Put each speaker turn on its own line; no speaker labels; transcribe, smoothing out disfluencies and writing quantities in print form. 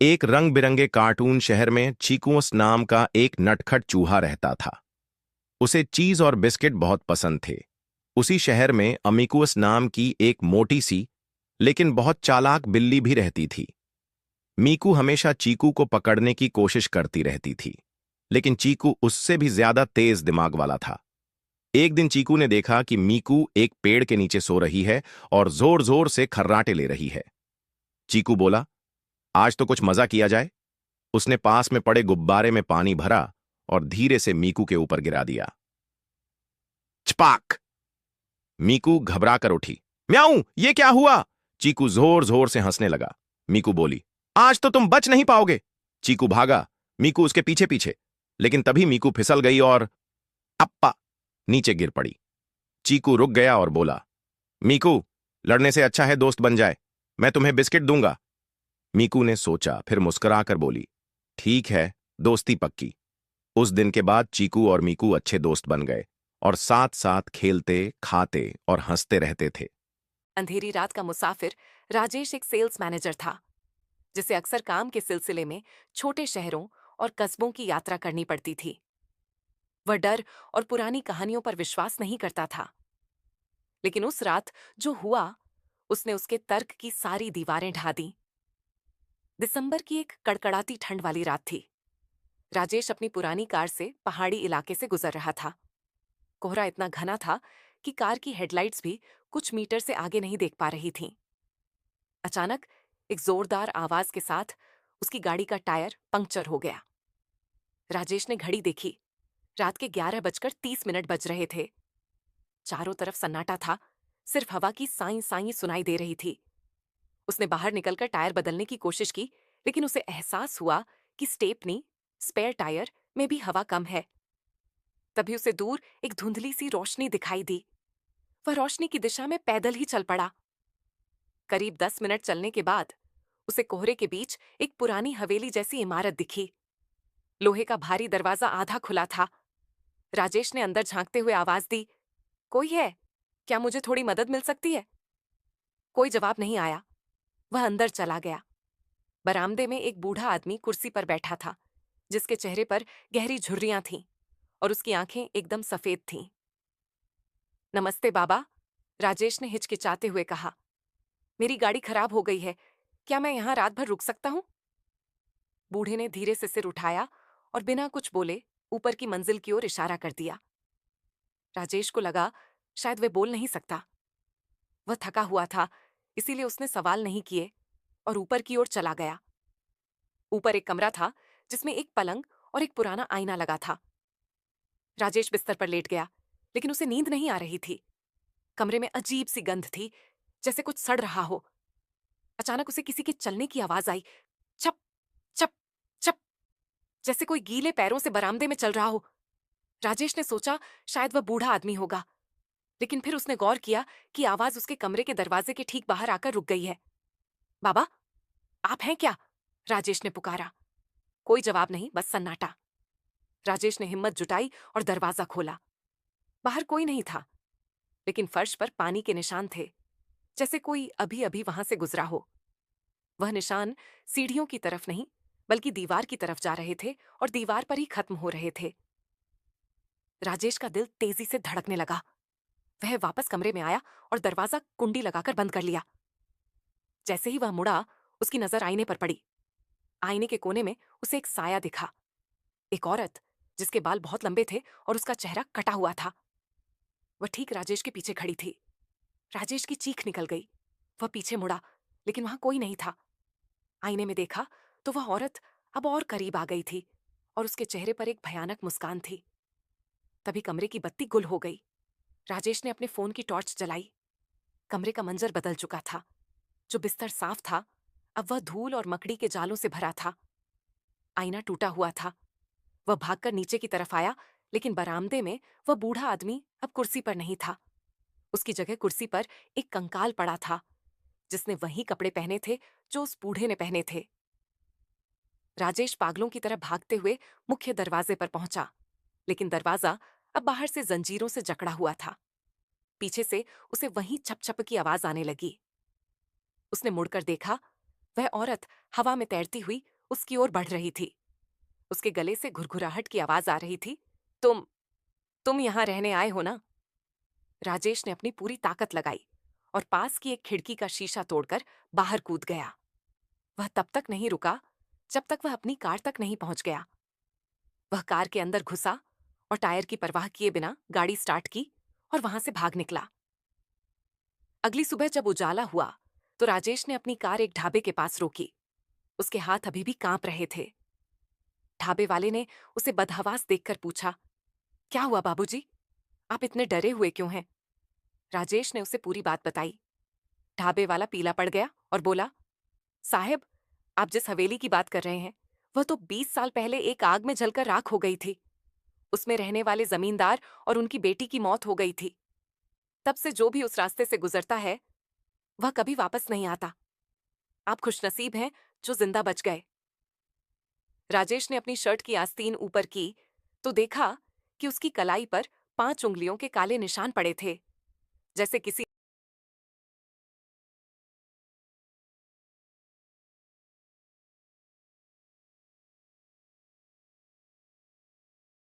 एक रंग बिरंगे कार्टून शहर में चीकूस नाम का एक नटखट चूहा रहता था। उसे चीज और बिस्किट बहुत पसंद थे। उसी शहर में अमीकुअस नाम की एक मोटी सी लेकिन बहुत चालाक बिल्ली भी रहती थी। मीकू हमेशा चीकू को पकड़ने की कोशिश करती रहती थी, लेकिन चीकू उससे भी ज्यादा तेज दिमाग वाला था। एक दिन चीकू ने देखा कि मीकू एक पेड़ के नीचे सो रही है और जोर जोर से खर्राटे ले रही है। चीकू बोला, आज तो कुछ मजा किया जाए। उसने पास में पड़े गुब्बारे में पानी भरा और धीरे से मीकू के ऊपर गिरा दिया। छपाक! मीकू घबरा कर उठी। म्याऊ, ये क्या हुआ? चीकू जोर जोर से हंसने लगा। मीकू बोली, आज तो तुम बच नहीं पाओगे। चीकू भागा, मीकू उसके पीछे पीछे, लेकिन तभी मीकू फिसल गई और अप्पा नीचे गिर पड़ी। चीकू रुक गया और बोला, मीकू, लड़ने से अच्छा है दोस्त बन जाए। मैं तुम्हें बिस्किट दूंगा। मीकू ने सोचा, फिर मुस्कुराकर बोली, ठीक है, दोस्ती पक्की। उस दिन के बाद चीकू और मीकू अच्छे दोस्त बन गए और साथ साथ खेलते, खाते और हंसते रहते थे।
अंधेरी रात का मुसाफिर राजेश एक सेल्स मैनेजर था, जिसे अक्सर काम के सिलसिले में छोटे शहरों और कस्बों की यात्रा करनी पड़ती थी। वह डर और पुरानी कहानियों पर विश्वास नहीं करता था, लेकिन उस रात जो हुआ, उसने उसके तर्क की सारी दीवारें ढा दी। दिसंबर की एक कड़कड़ाती ठंड वाली रात थी। राजेश अपनी पुरानी कार से पहाड़ी इलाके से गुजर रहा था। कोहरा इतना घना था कि कार की हेडलाइट्स भी कुछ मीटर से आगे नहीं देख पा रही थीं। अचानक एक जोरदार आवाज के साथ उसकी गाड़ी का टायर पंक्चर हो गया। राजेश ने घड़ी देखी। रात के 11:30 बज रहे थे। चारों तरफ सन्नाटा था, सिर्फ हवा की साई साई सुनाई दे रही थी। उसने बाहर निकलकर टायर बदलने की कोशिश की, लेकिन उसे एहसास हुआ कि स्टेपनी, स्पेयर टायर में भी हवा कम है। तभी उसे दूर एक धुंधली सी रोशनी दिखाई दी। वह रोशनी की दिशा में पैदल ही चल पड़ा। करीब 10 मिनट चलने के बाद उसे कोहरे के बीच एक पुरानी हवेली जैसी इमारत दिखी। लोहे का भारी दरवाजा आधा खुला था। राजेश ने अंदर झांकते हुए आवाज दी, कोई है? क्या मुझे थोड़ी मदद मिल सकती है? कोई जवाब नहीं आया। वह अंदर चला गया। बरामदे में एक बूढ़ा आदमी कुर्सी पर बैठा था, जिसके चेहरे पर गहरी झुर्रियां थीं और उसकी आंखें एकदम सफेद थीं। नमस्ते बाबा, राजेश ने हिचकिचाते हुए कहा। मेरी गाड़ी खराब हो गई है। क्या मैं यहाँ रात भर रुक सकता हूँ? बूढ़े ने धीरे से सिर उठाया और बिना कुछ बोले ऊपर की मंजिल की ओर इशारा कर दिया। राजेश को लगा शायद वह बोल नहीं सकता। वह थका हुआ था, इसीलिए उसने सवाल नहीं किए और ऊपर की ओर चला गया। ऊपर एक कमरा था, जिसमें एक पलंग और एक पुराना आईना लगा था। राजेश बिस्तर पर लेट गया, लेकिन उसे नींद नहीं आ रही थी। कमरे में अजीब सी गंध थी, जैसे कुछ सड़ रहा हो। अचानक उसे किसी के चलने की आवाज आई। चप चप चप, जैसे कोई गीले पैरों से बरामदे में चल रहा हो। राजेश ने सोचा शायद वह बूढ़ा आदमी होगा, लेकिन फिर उसने गौर किया कि आवाज उसके कमरे के दरवाजे के ठीक बाहर आकर रुक गई है। बाबा, आप हैं क्या? राजेश ने पुकारा। कोई जवाब नहीं, बस सन्नाटा। राजेश ने हिम्मत जुटाई और दरवाजा खोला। बाहर कोई नहीं था, लेकिन फर्श पर पानी के निशान थे, जैसे कोई अभी अभी वहां से गुजरा हो। वह निशान सीढ़ियों की तरफ नहीं, बल्कि दीवार की तरफ जा रहे थे और दीवार पर ही खत्म हो रहे थे। राजेश का दिल तेजी से धड़कने लगा। वह वापस कमरे में आया और दरवाजा कुंडी लगाकर बंद कर लिया। जैसे ही वह मुड़ा, उसकी नजर आईने पर पड़ी। आईने के कोने में उसे एक साया दिखा। एक औरत, जिसके बाल बहुत लंबे थे और उसका चेहरा कटा हुआ था। वह ठीक राजेश के पीछे खड़ी थी। राजेश की चीख निकल गई। वह पीछे मुड़ा, लेकिन वहां कोई नहीं था। आईने में देखा तो वह औरत अब और करीब आ गई थी और उसके चेहरे पर एक भयानक मुस्कान थी। तभी कमरे की बत्ती गुल हो गई। राजेश ने अपने फोन की टॉर्च जलाई। कमरे का मंजर बदल चुका था। जो बिस्तर साफ था, अब वह धूल और मकड़ी के जालों से भरा था। आईना टूटा हुआ था। वह भागकर नीचे की तरफ आया, लेकिन बरामदे में वह बूढ़ा आदमी अब कुर्सी पर नहीं था। उसकी जगह कुर्सी पर एक कंकाल पड़ा था, जिसने वही कपड़े पहने थे जो उस बूढ़े ने पहने थे। राजेश पागलों की तरह भागते हुए मुख्य दरवाजे पर पहुंचा, लेकिन दरवाजा अब बाहर से जंजीरों से जकड़ा हुआ था। पीछे से उसे वहीं छप छप की आवाज आने लगी। उसने मुड़कर देखा वह औरत हवा में तैरती हुई उसकी ओर बढ़ रही थी। उसके गले से घुरघुराहट की आवाज आ रही थी। तुम यहां रहने आए हो ना? राजेश ने अपनी पूरी ताकत लगाई और पास की एक खिड़की का शीशा तोड़कर बाहर कूद गया। वह तब तक नहीं रुका जब तक वह अपनी कार तक नहीं पहुंच गया। वह कार के अंदर घुसा और टायर की परवाह किए बिना गाड़ी स्टार्ट की और वहां से भाग निकला। अगली सुबह जब उजाला हुआ तो राजेश ने अपनी कार एक ढाबे के पास रोकी। उसके हाथ अभी भी कांप रहे थे। ढाबे वाले ने उसे बदहवास देखकर पूछा, क्या हुआ बाबूजी? आप इतने डरे हुए क्यों हैं? राजेश ने उसे पूरी बात बताई। ढाबे वाला पीला पड़ गया और बोला, साहब, आप जिस हवेली की बात कर रहे हैं वह तो 20 साल पहले एक आग में जलकर राख हो गई थी। उसमें रहने वाले जमींदार और उनकी बेटी की मौत हो गई थी। तब से जो भी उस रास्ते से गुजरता है वह कभी वापस नहीं आता। आप खुशनसीब हैं जो जिंदा बच गए। राजेश ने अपनी शर्ट की आस्तीन ऊपर की तो देखा कि उसकी कलाई पर 5 उंगलियों के काले निशान पड़े थे, जैसे किसी